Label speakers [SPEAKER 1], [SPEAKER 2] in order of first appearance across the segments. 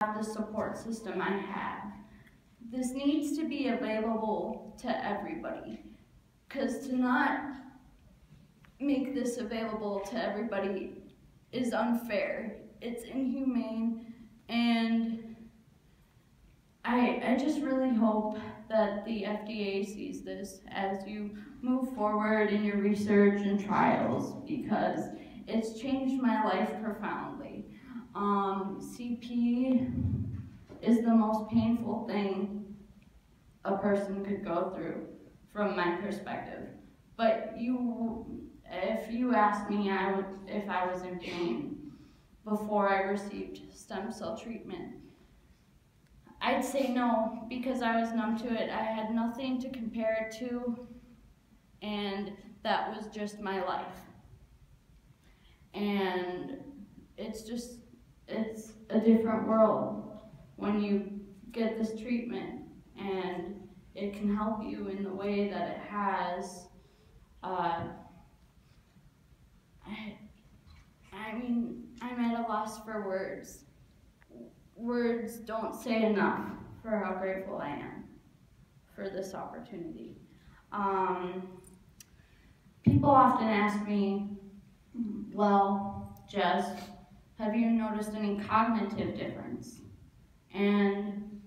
[SPEAKER 1] the support system I have. This needs to be available to everybody, because to not make this available to everybody is unfair. It's inhumane, and I just really hope that the FDA sees this as you move forward in your research and trials, because it's changed my life profoundly. CP is the most painful thing a person could go through from my perspective. But if you asked me if I was in pain before I received stem cell treatment, I'd say no, because I was numb to it. I had nothing to compare it to, and that was just my life. And it's a different world when you get this treatment, and it can help you in the way that it has. I mean, I'm at a loss for words. Words don't say enough for how grateful I am for this opportunity. People often ask me, well, Jess, have you noticed any cognitive difference? And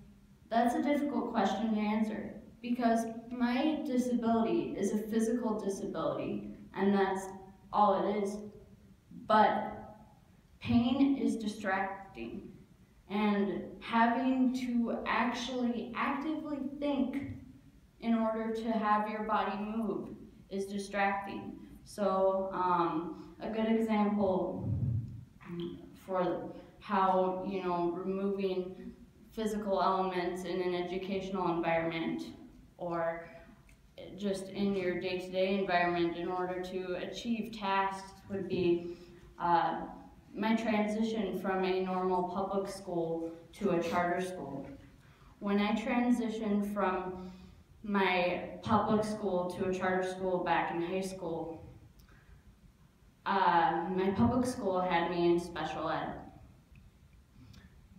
[SPEAKER 1] that's a difficult question to answer, because my disability is a physical disability, and that's all it is. But pain is distracting, and having to actually actively think in order to have your body move is distracting. So a good example for how, removing physical elements in an educational environment or just in your day-to-day environment in order to achieve tasks would be my transition from a normal public school to a charter school. When I transitioned from my public school to a charter school back in high school, my public school had me in special ed.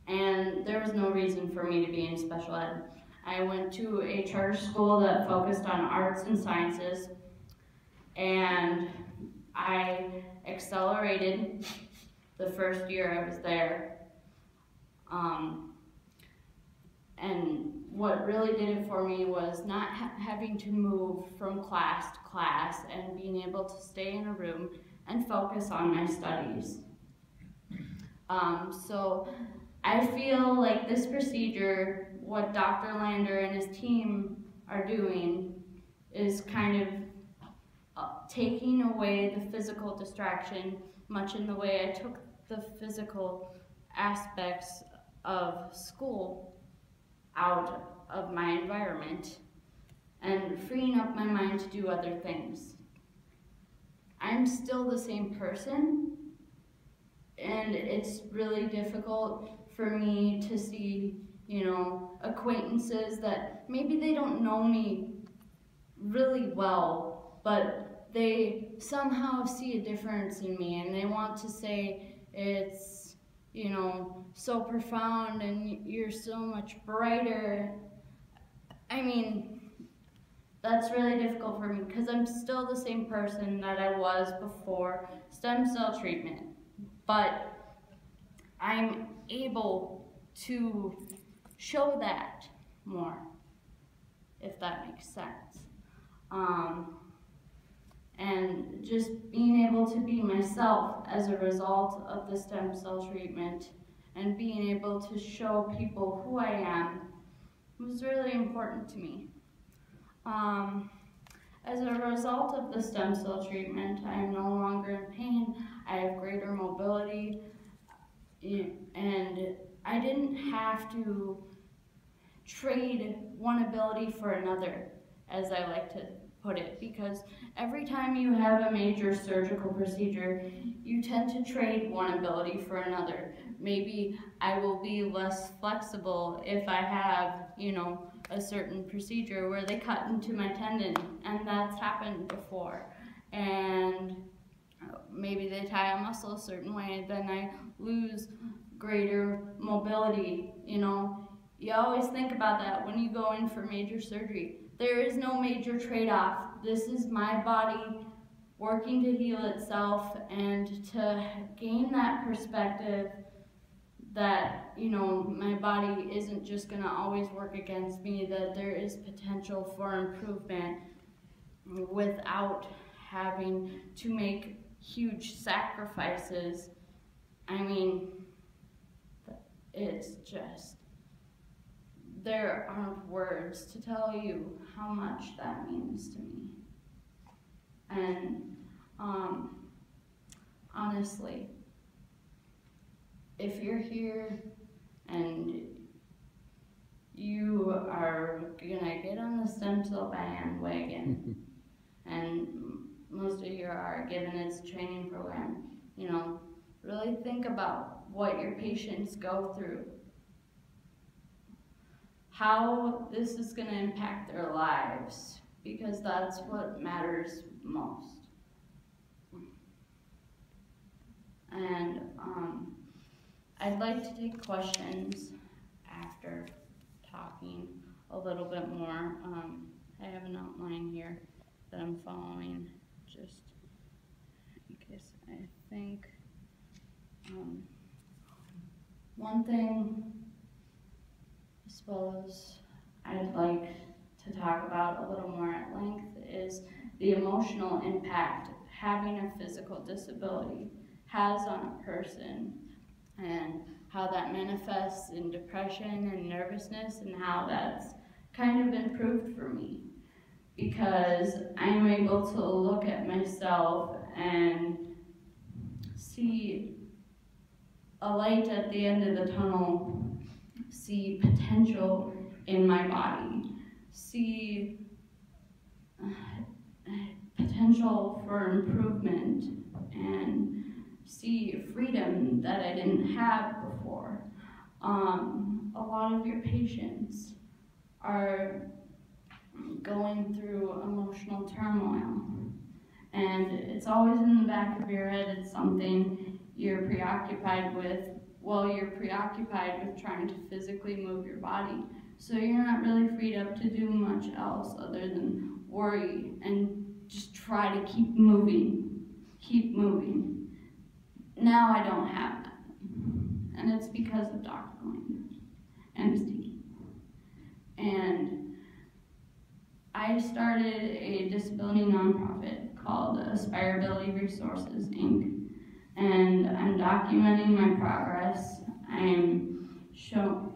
[SPEAKER 1] And there was no reason for me to be in special ed. I went to a charter school that focused on arts and sciences, and I accelerated the first year I was there. And what really did it for me was not having to move from class to class and being able to stay in a room and focus on my studies. So I feel like this procedure, what Dr. Lander and his team are doing, is kind of taking away the physical distraction, much in the way I took the physical aspects of school out of my environment and freeing up my mind to do other things. I'm still the same person, and it's really difficult for me to see, acquaintances that maybe they don't know me really well, but they somehow see a difference in me, and they want to say it's, so profound and you're so much brighter. I mean, that's really difficult for me because I'm still the same person that I was before stem cell treatment, but I'm able to show that more, if that makes sense. And just being able to be myself as a result of the stem cell treatment and being able to show people who I am was really important to me. As a result of the stem cell treatment, I am no longer in pain. I have greater mobility, and I didn't have to trade one ability for another, as I like to put it, because every time you have a major surgical procedure, you tend to trade one ability for another. Maybe I will be less flexible if I have, a certain procedure where they cut into my tendon, and that's happened before. And maybe they tie a muscle a certain way, then I lose greater mobility, you know. You always think about that when you go in for major surgery. There is no major trade-off. This is my body working to heal itself, and to gain that perspective that, you know, my body isn't just gonna always work against me, that there is potential for improvement without having to make huge sacrifices. I mean, it's just, there aren't words to tell you how much that means to me. And honestly, if you're here and you are gonna get on the stem cell bandwagon, and most of you are, given its training program, you know, really think about what your patients go through, how this is gonna impact their lives, because that's what matters most. And I'd like to take questions after talking a little bit more. I have an outline here that I'm following, just in case. I think one thing I suppose I'd like to talk about a little more at length is the emotional impact having a physical disability has on a person, and how that manifests in depression and nervousness, and how that's kind of improved for me, because I'm able to look at myself and see a light at the end of the tunnel, see potential in my body, see potential for improvement, and see freedom that I didn't have before. A lot of your patients are going through emotional turmoil, and it's always in the back of your head. It's something you're preoccupied with. Well, you're preoccupied with trying to physically move your body, so you're not really freed up to do much else other than worry and just try to keep moving, keep moving. Now I don't have that, and it's because of Dr. Lander and his team. And I started a disability nonprofit called Aspirability Resources, Inc., and I'm documenting my progress. I'm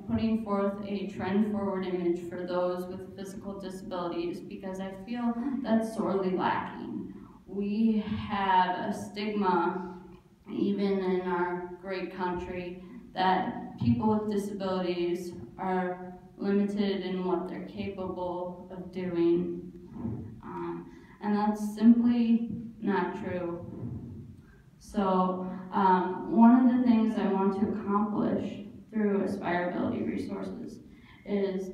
[SPEAKER 1] putting forth a trend-forward image for those with physical disabilities, because I feel that's sorely lacking. We have a stigma, even in our great country, that people with disabilities are limited in what they're capable of doing. And that's simply not true. So one of the things I want to accomplish through Aspirability Resources is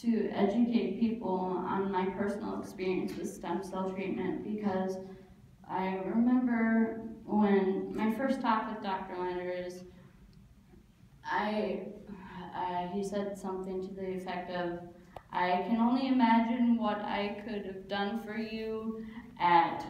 [SPEAKER 1] to educate people on my personal experience with stem cell treatment, because I remember when my first talk with Dr. Lander is, he said something to the effect of, I can only imagine what I could have done for you at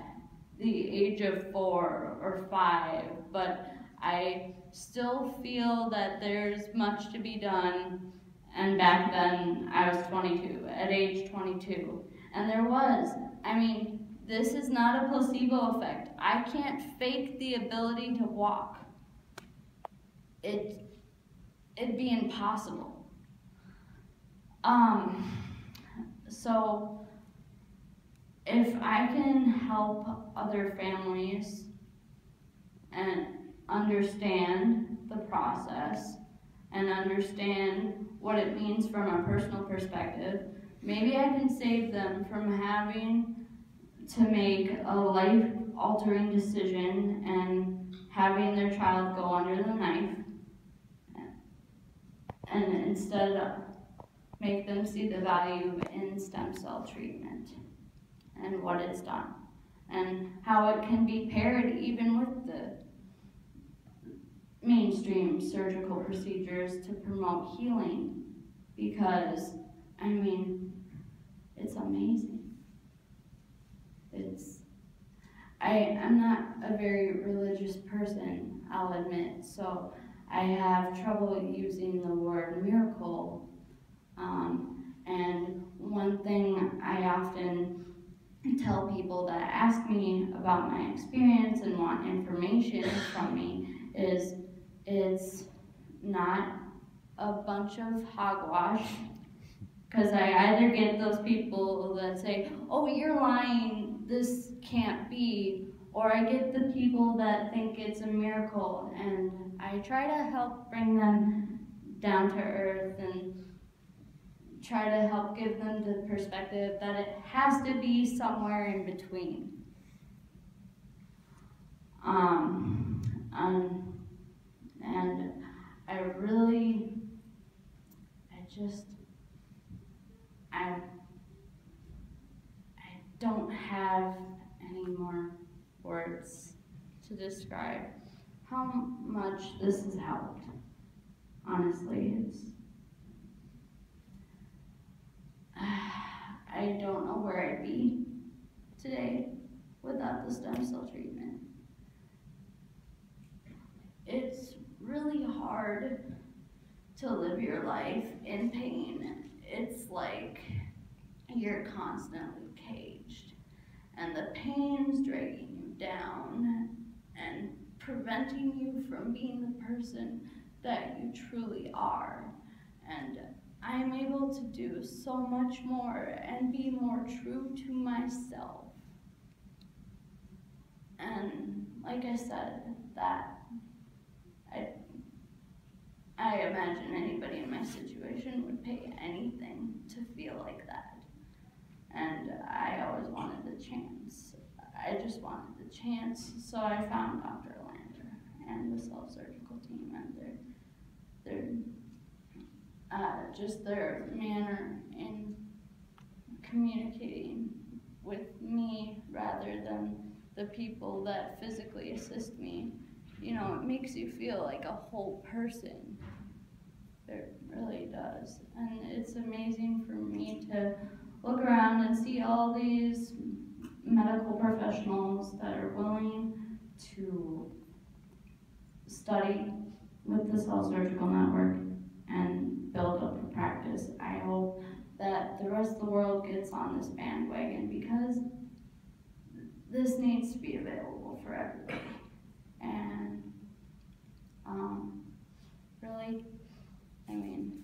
[SPEAKER 1] the age of 4 or 5, but I still feel that there's much to be done. And back then I was 22, at age 22, and there was. I mean, this is not a placebo effect. I can't fake the ability to walk. It'd be impossible. So if I can help other families and understand the process and understand what it means from a personal perspective, maybe I can save them from having to make a life-altering decision and having their child go under the knife, and instead make them see the value in stem cell treatment and what it's done, and how it can be paired even with the mainstream surgical procedures to promote healing, because, I mean, it's amazing. I'm not a very religious person, I'll admit, so I have trouble using the word miracle. And one thing I often tell people that ask me about my experience and want information from me is, it's not a bunch of hogwash, because I either get those people that say, oh, you're lying, this can't be, or I get the people that think it's a miracle, and I try to help bring them down to earth and try to help give them the perspective that it has to be somewhere in between. And I really, I don't have any more words to describe how much this has helped. Honestly, I don't know where I'd be today without the stem cell treatment. It's really hard to live your life in pain. It's like you're constantly caged, and the pain's dragging you down and preventing you from being the person that you truly are. And I am able to do so much more and be more true to myself. And like I said, that I imagine anybody in my situation would pay anything to feel like that. And I always wanted the chance. I just wanted the chance, so I found Dr. Lander and the Cell Surgical team, and their manner in communicating with me rather than the people that physically assist me. You know, it makes you feel like a whole person. It really does. And it's amazing for me to look around and see all these medical professionals that are willing to study with the Cell Surgical Network and build up a practice. I hope that the rest of the world gets on this bandwagon, because this needs to be available for everybody. And really, I mean,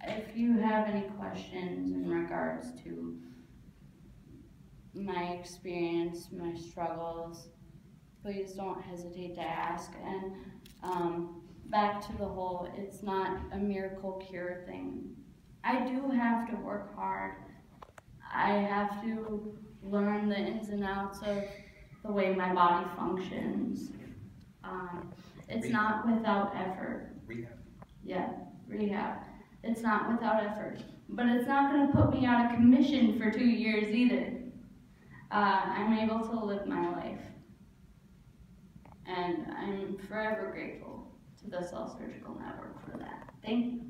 [SPEAKER 1] if you have any questions in regards to my experience, my struggles, please don't hesitate to ask. And back to the whole, it's not a miracle cure thing. I do have to work hard. I have to learn the ins and outs of the way my body functions. It's not without effort.
[SPEAKER 2] Rehab.
[SPEAKER 1] Yeah, rehab. It's not without effort. But it's not going to put me out of commission for 2 years either. I'm able to live my life. And I'm forever grateful to the Cell Surgical Network for that. Thank you.